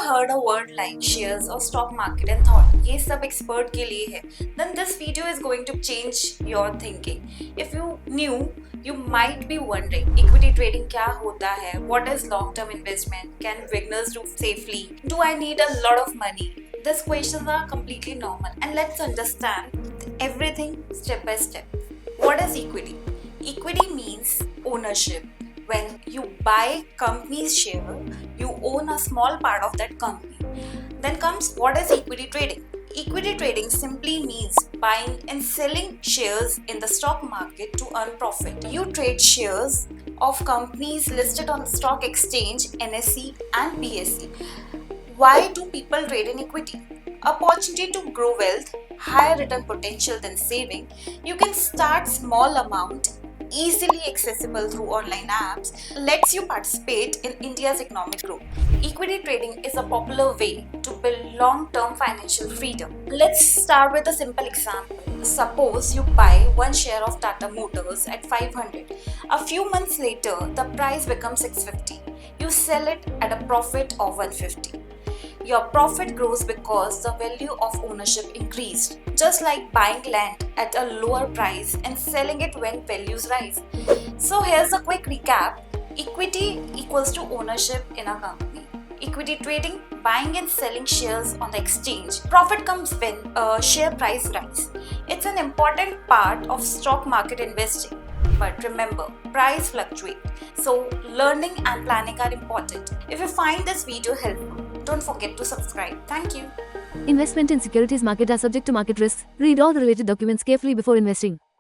heard a word like shares or stock market and thought ये सब expert के लिए है, then this video is going to change your thinking. If you knew, you might be wondering equity trading क्या होता है, what is long term investment, can beginners do safely, do I need a lot of money? These questions are completely normal, and let's understand everything step by step. What is equity? Equity means ownership. When you buy company's share, you own a small part of that company. Then comes what is equity trading? Equity trading simply means buying and selling shares in the stock market to earn profit. You trade shares of companies listed on the stock exchange NSE and BSE. Why do people trade in equity? Opportunity to grow wealth, higher return potential than saving. You can start small amount, easily accessible through online apps, lets you participate in India's economic growth. Equity trading is a popular way to build long-term financial freedom. Let's start with a simple example. Suppose you buy one share of Tata Motors at 500. A few months later, the price becomes 650. You sell it at a profit of 150. Your profit grows because the value of ownership increased, just like buying land at a lower price and selling it when values rise. So here's a quick recap. Equity equals to ownership in a company. Equity trading, buying and selling shares on the exchange. Profit comes when share price rise. It's an important part of stock market investing. But remember, price fluctuates. So learning and planning are important. If you find this video helpful, don't forget to subscribe. Thank you. Investment in securities market are subject to market risks. Read all the related documents carefully before investing.